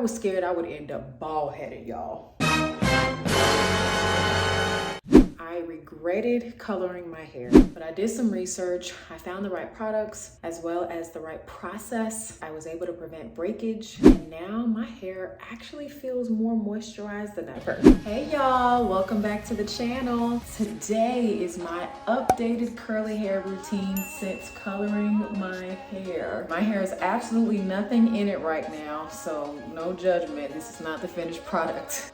was scared I would end up bald-headed, y'all. I regretted coloring my hair, but I did some research. I found the right products as well as the right process. I was able to prevent breakage, and now my hair actually feels more moisturized than ever. Hey y'all, welcome back to the channel. Today is my updated curly hair routine since coloring my hair. My hair is absolutely nothing in it right now, so no judgment. This is not the finished product.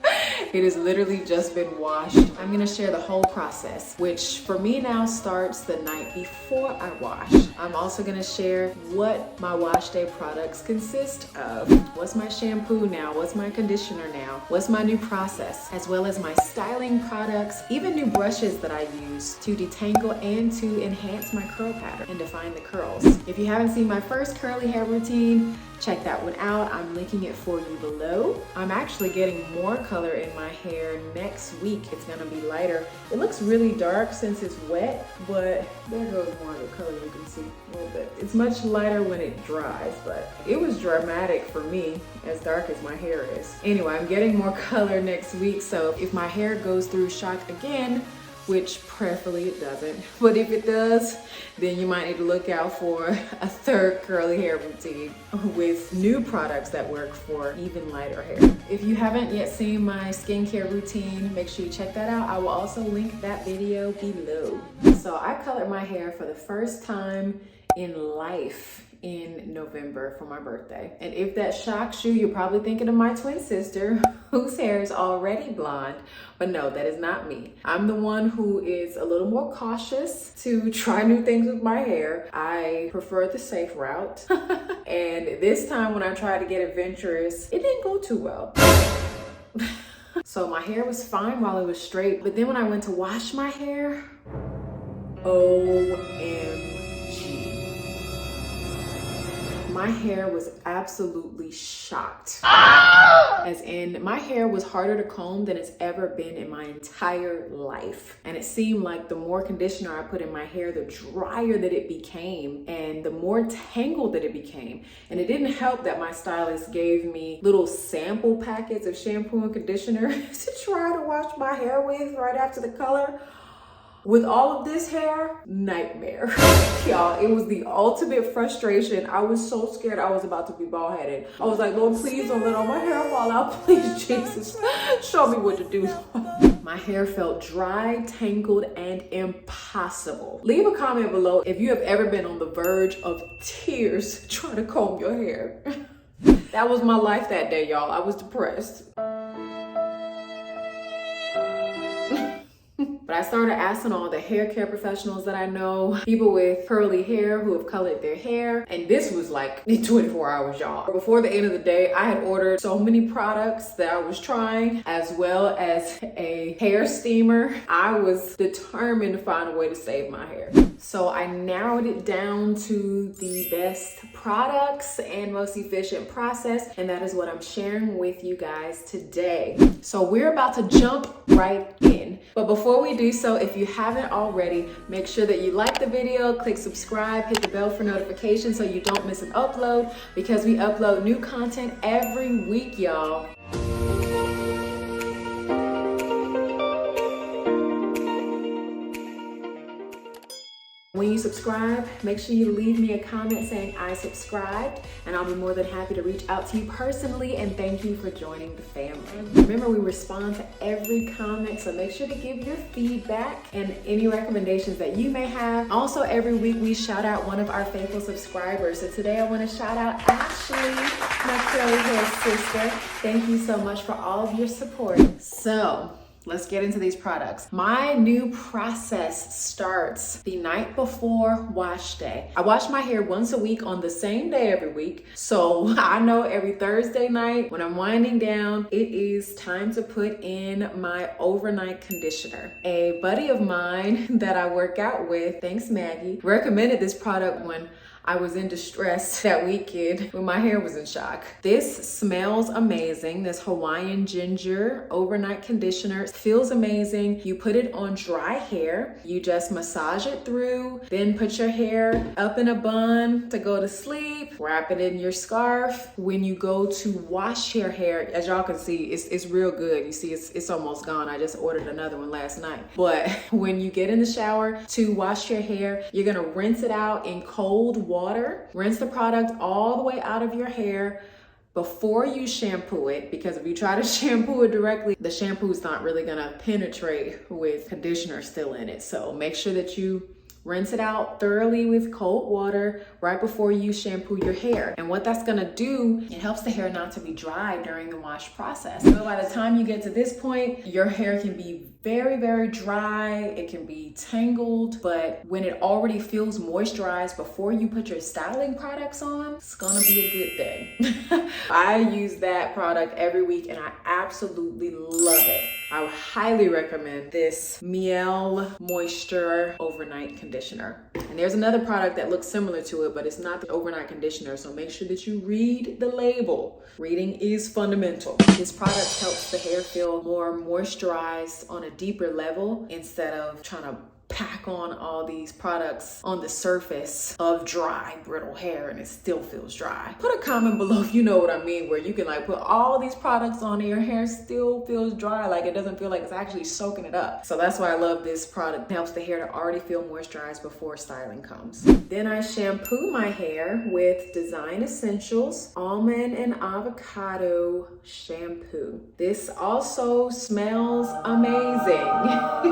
It has literally just been washed. I'm gonna share the whole process, which for me now starts the night before I wash. I'm also gonna share what my wash day products consist of. What's my shampoo now? What's my conditioner now? What's my new process? As well as my styling products, even new brushes that I use to detangle and to enhance my curl pattern and define the curls. If you haven't seen my first curly hair routine, check that one out. I'm linking it for you below. I'm actually getting more color in my hair next week. It's gonna be lighter. It looks really dark since it's wet, but there goes more of the color, you can see a little bit. It's much lighter when it dries, but it was dramatic for me, as dark as my hair is. Anyway, I'm getting more color next week, so if my hair goes through shock again, which prayerfully it doesn't, but if it does, then you might need to look out for a third curly hair routine with new products that work for even lighter hair. If you haven't yet seen my skincare routine, make sure you check that out. I will also link that video below. So I colored my hair for the first time in life in November for my birthday. And if that shocks you, you're probably thinking of my twin sister whose hair is already blonde, but no, that is not me. I'm the one who is a little more cautious to try new things with my hair. I prefer the safe route. And this time when I tried to get adventurous, it didn't go too well. So my hair was fine while it was straight, but then when I went to wash my hair, OMG. My hair was absolutely shocked. As in, my hair was harder to comb than it's ever been in my entire life. And it seemed like the more conditioner I put in my hair, the drier that it became and the more tangled that it became. And it didn't help that my stylist gave me little sample packets of shampoo and conditioner to try to wash my hair with right after the color. With all of this hair, nightmare. Y'all, it was the ultimate frustration. I was so scared I was about to be bald-headed. I was like, Lord, please don't let all my hair fall out. Please, Jesus, show me what to do. My hair felt dry, tangled, and impossible. Leave a comment below if you have ever been on the verge of tears trying to comb your hair. That was my life that day, y'all. I was depressed. But I started asking all the hair care professionals that I know, people with curly hair who have colored their hair, and this was like in 24 hours, y'all. Before the end of the day, I had ordered so many products that I was trying, as well as a hair steamer. I was determined to find a way to save my hair. So I narrowed it down to the best products and most efficient process, and that is what I'm sharing with you guys today. So we're about to jump right in. But before we do so, if you haven't already, make sure that you like the video, click subscribe, hit the bell for notifications so you don't miss an upload, because we upload new content every week, y'all. When you subscribe, make sure you leave me a comment saying I subscribed, and I'll be more than happy to reach out to you personally and thank you for joining the family. Remember, we respond to every comment, so make sure to give your feedback and any recommendations that you may have. Also, every week we shout out one of our faithful subscribers. So today I want to shout out Ashley, my curly hair sister. Thank you so much for all of your support. So let's get into these products. My new process starts the night before wash day. I wash my hair once a week on the same day every week. So I know every Thursday night when I'm winding down, it is time to put in my overnight conditioner. A buddy of mine that I work out with, thanks Maggie, recommended this product when I was in distress that weekend when my hair was in shock. This smells amazing. This Hawaiian ginger overnight conditioner feels amazing. You put it on dry hair. You just massage it through, then put your hair up in a bun to go to sleep. Wrap it in your scarf. When you go to wash your hair, as y'all can see, it's real good. You see, it's almost gone. I just ordered another one last night. But when you get in the shower to wash your hair, you're gonna rinse it out in cold water. Rinse the product all the way out of your hair before you shampoo it, because if you try to shampoo it directly, the shampoo is not really gonna penetrate with conditioner still in it. So make sure that you rinse it out thoroughly with cold water right before you shampoo your hair. And what that's gonna do, it helps the hair not to be dry during the wash process. So by the time you get to this point, your hair can be very, very dry. It can be tangled, but when it already feels moisturized before you put your styling products on, it's gonna be a good thing. I use that product every week and I absolutely love it. I would highly recommend this Miel Moisture Overnight Conditioner. And there's another product that looks similar to it, but it's not the overnight conditioner, so make sure that you read the label. Reading is fundamental. This product helps the hair feel more moisturized on a deeper level instead of trying to pack on all these products on the surface of dry, brittle hair and it still feels dry. Put a comment below if you know what I mean, where you can like put all these products on and your hair still feels dry, like it doesn't feel like it's actually soaking it up. So that's why I love this product. It helps the hair to already feel moisturized before styling comes. Then I shampoo my hair with Design Essentials Almond and Avocado Shampoo. This also smells amazing.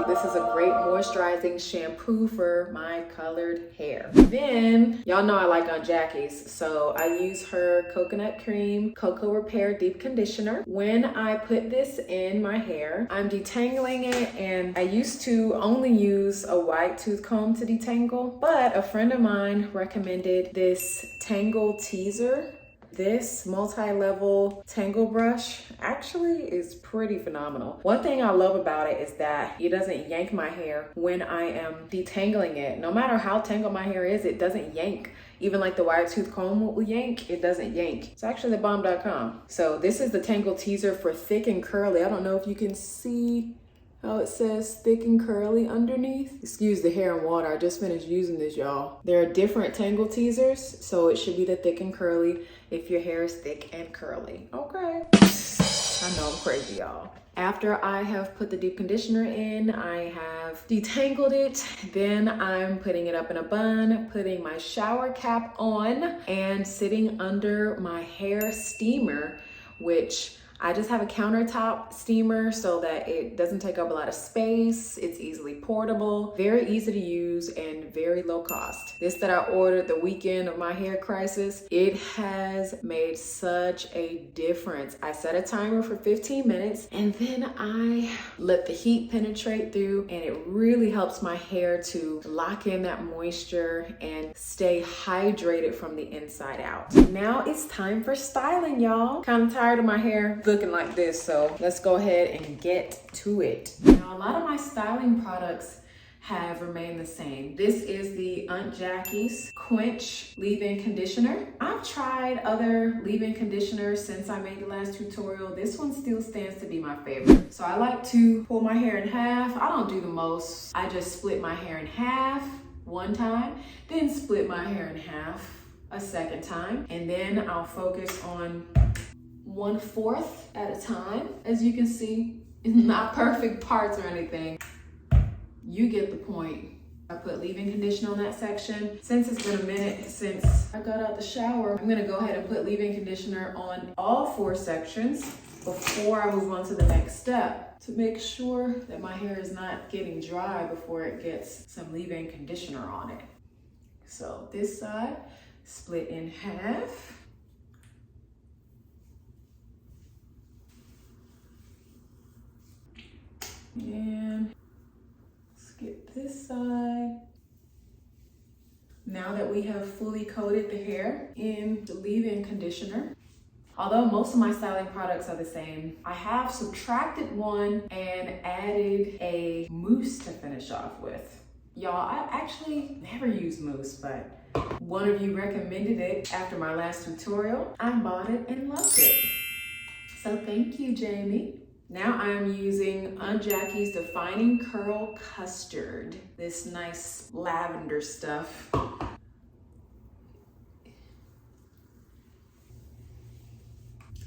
This is a great moisturizing shampoo for my colored hair. Then y'all know I like Aunt Jackie's, so I use her Coconut Cream Cocoa Repair Deep Conditioner. When I put this in my hair, I'm detangling it, and I used to only use a wide tooth comb to detangle, but a friend of mine recommended this Tangle Teaser. This multi-level tangle brush actually is pretty phenomenal. One thing I love about it is that it doesn't yank my hair when I am detangling it. No matter how tangled my hair is, it doesn't yank. Even like the wide tooth comb will yank, it doesn't yank. It's actually the bomb.com. So this is the Tangle Teaser for thick and curly. I don't know if you can see how it says thick and curly underneath. Excuse the hair and water, I just finished using this, y'all. There are different tangle teasers, so it should be the thick and curly if your hair is thick and curly. Okay. I know I'm crazy, y'all. After I have put the deep conditioner in, I have detangled it. Then I'm putting it up in a bun, putting my shower cap on, and sitting under my hair steamer, which I just have a countertop steamer so that it doesn't take up a lot of space. It's easily portable, very easy to use, and very low cost. This that I ordered the weekend of my hair crisis, it has made such a difference. I set a timer for 15 minutes and then I let the heat penetrate through, and it really helps my hair to lock in that moisture and stay hydrated from the inside out. Now it's time for styling, y'all. Kind of tired of my hair looking like this, so let's go ahead and get to it. Now, a lot of my styling products have remained the same. This is the Aunt Jackie's Quench Leave-In Conditioner. I've tried other leave-in conditioners since I made the last tutorial. This one still stands to be my favorite. So I like to pull my hair in half. I don't do the most. I just split my hair in half one time, then split my hair in half a second time, and then I'll focus on 1/4 at a time. As you can see, it's not perfect parts or anything. You get the point. I put leave-in conditioner on that section. Since it's been a minute since I got out the shower, I'm gonna go ahead and put leave-in conditioner on all 4 sections before I move on to the next step, to make sure that my hair is not getting dry before it gets some leave-in conditioner on it. So this side, split in half. And skip this side. Now that we have fully coated the hair in the leave-in conditioner, although most of my styling products are the same, I have subtracted one and added a mousse to finish off with. Y'all, I actually never use mousse, but One of you recommended it after my last tutorial. I bought it and loved it. So thank you, Jamie. Now I'm using Aunt Jackie's Defining Curl Custard. This nice lavender stuff.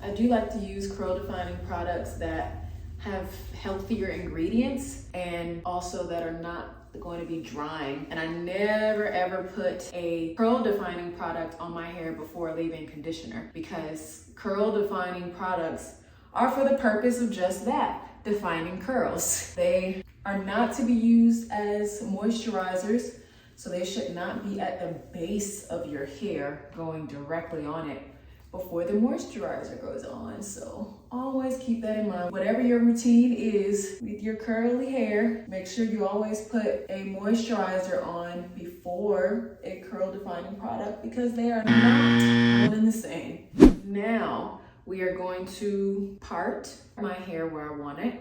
I do like to use curl defining products that have healthier ingredients and also that are not going to be drying. And I never ever put a curl defining product on my hair before leaving conditioner, because curl defining products are for the purpose of just that, defining curls. They are not to be used as moisturizers, so they should not be at the base of your hair going directly on it before the moisturizer goes on. So always keep that in mind. Whatever your routine is with your curly hair, make sure you always put a moisturizer on before a curl defining product, because they are not one and the same. Now we are going to part my hair where I want it.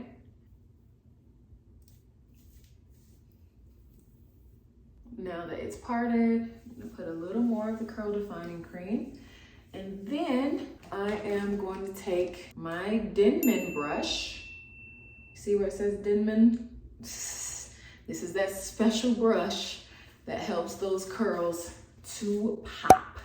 Now that it's parted, I'm gonna put a little more of the curl defining cream. And then I am going to take my Denman brush. See where it says Denman? This is that special brush that helps those curls to pop,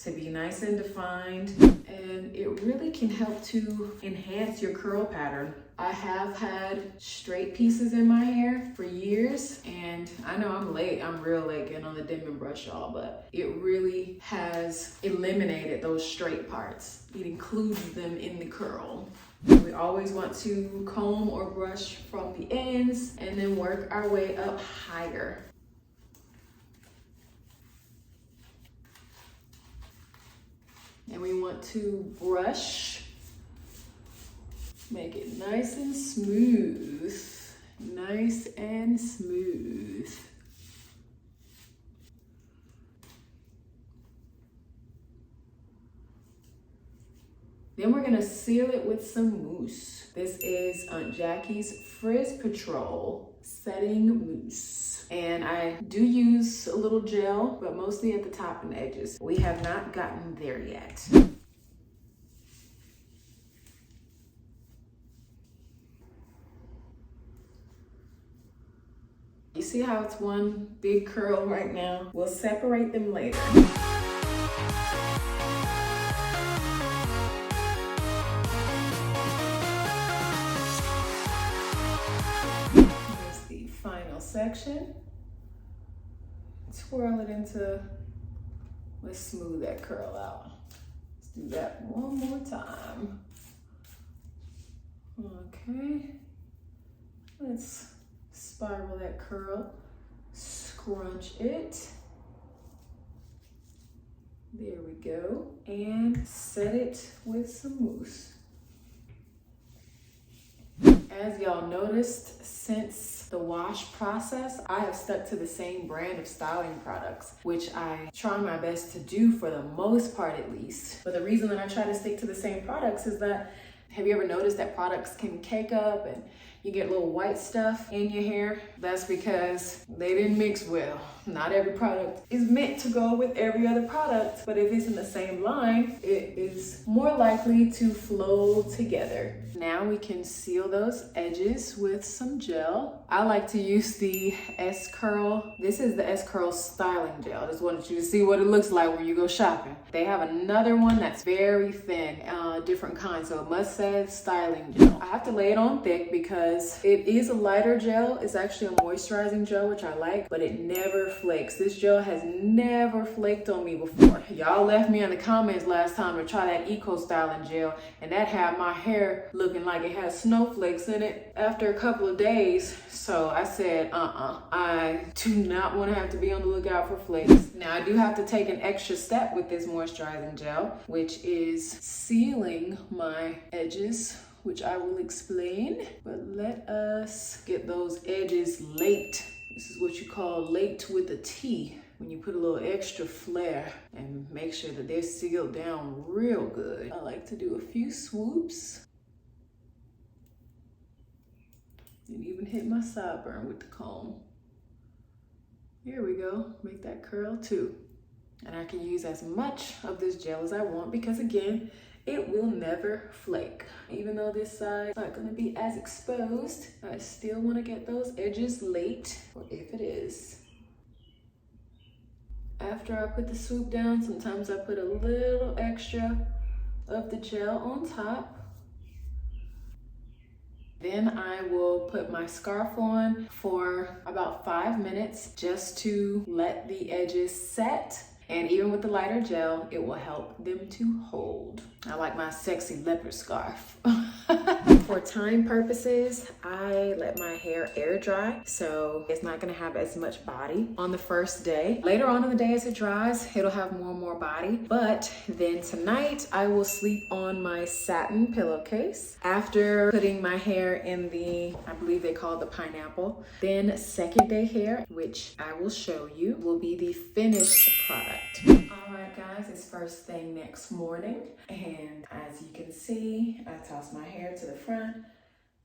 to be nice and defined. And it really can help to enhance your curl pattern. I have had straight pieces in my hair for years, and I know I'm late. I'm real late getting on the Denman brush, y'all, but it really has eliminated those straight parts. It includes them in the curl. We always want to comb or brush from the ends and then work our way up higher. And we want to brush, make it nice and smooth, nice and smooth. Then we're gonna seal it with some mousse. This is Aunt Jackie's Frizz Patrol Setting Mousse. And I do use a little gel, but mostly at the top and edges. We have not gotten there yet. You see how it's one big curl right now? We'll separate them later. Here's the final section. Twirl it into, let's smooth that curl out. Let's do that one more time. Okay, let's spiral that curl, scrunch it. There we go. And set it with some mousse. As y'all noticed, since the wash process, I have stuck to the same brand of styling products, which I try my best to do for the most part at least. But the reason that I try to stick to the same products is that, have you ever noticed that products can cake up and you get little white stuff in your hair? That's because they didn't mix well. Not every product is meant to go with every other product, but if it's in the same line, it is more likely to flow together. Now we can seal those edges with some gel. I like to use the S-Curl. This is the S-Curl styling gel. Just wanted you to see what it looks like when you go shopping. They have another one that's very thin, different kind, so it must say styling gel. I have to lay it on thick because it is a lighter gel. It's actually a moisturizing gel, which I like, but it never flakes. This gel has never flaked on me before. Y'all left me in the comments last time to try that Eco Styling gel, and that had my hair looking like it had snowflakes in it after a couple of days. So I said, I do not want to have to be on the lookout for flakes. Now I do have to take an extra step with this moisturizing gel, which is sealing my edges, which I will explain. But let us get those edges laked. This is what you call laked with a T, when you put a little extra flare and make sure that they're sealed down real good. I like to do a few swoops and even hit my sideburn with the comb. Here we go, make that curl too. And I can use as much of this gel as I want because again, it will never flake. Even though this side is not gonna be as exposed, I still wanna get those edges late, or if it is. After I put the swoop down, sometimes I put a little extra of the gel on top. Then I will put my scarf on for about 5 minutes just to let the edges set. And even with the lighter gel, it will help them to hold. I like my sexy leopard scarf. For time purposes, I let my hair air dry, so it's not gonna have as much body on the first day. Later on in the day as it dries, it'll have more and more body. But then tonight, I will sleep on my satin pillowcase after putting my hair in the, I believe they call it the pineapple. Then second day hair, which I will show you, will be the finished product. All right, guys, it's first thing next morning. And as you can see, I toss my hair to the front,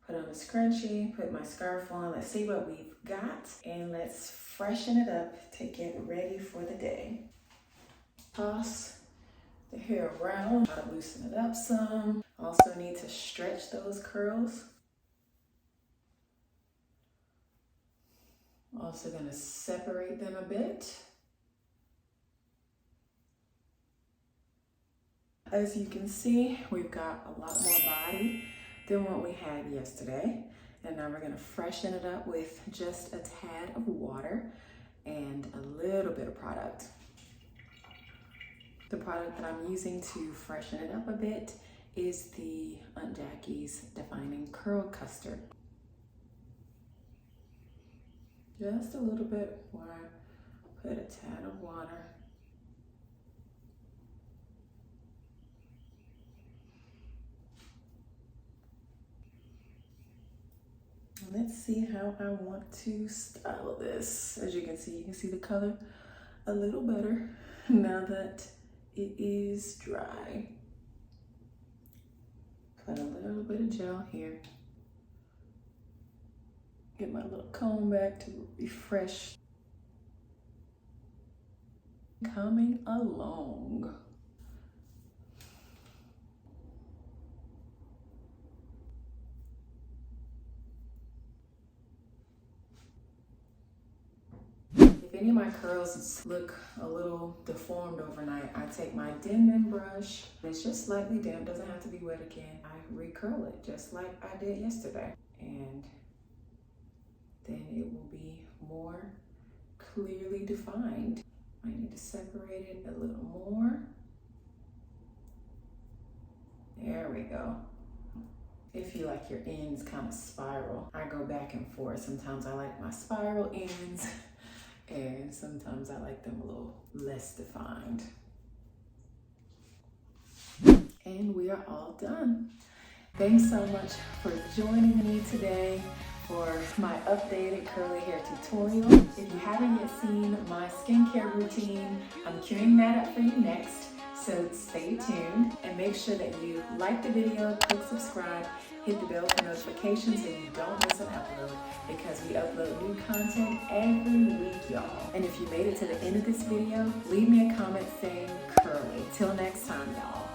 put on a scrunchie, put my scarf on. Let's see what we've got and let's freshen it up to get ready for the day. Toss the hair around, try to loosen it up some. Also need to stretch those curls. Also gonna separate them a bit. As you can see, we've got a lot more body than what we had yesterday. And now we're gonna freshen it up with just a tad of water and a little bit of product. The product that I'm using to freshen it up a bit is the Aunt Jackie's Defining Curl Custard. Just a little bit more, put a tad of water. Let's see how I want to style this. As you can see the color a little better now that it is dry. Put a little bit of gel here. Get my little comb back to refresh. Coming along. If any of my curls look a little deformed overnight, I take my dim in brush. It's just slightly damp, doesn't have to be wet again. I recurl it just like I did yesterday. And then it will be more clearly defined. I need to separate it a little more. There we go. If you like your ends kind of spiral, I go back and forth. Sometimes I like my spiral ends. And sometimes I like them a little less defined. And we are all done. Thanks so much for joining me today for my updated curly hair tutorial. If you haven't yet seen my skincare routine, I'm queuing that up for you next. So stay tuned and make sure that you like the video, click subscribe, hit the bell for notifications so you don't miss an upload, because we upload new content every week, y'all. And if you made it to the end of this video, leave me a comment saying curly. Till next time, y'all.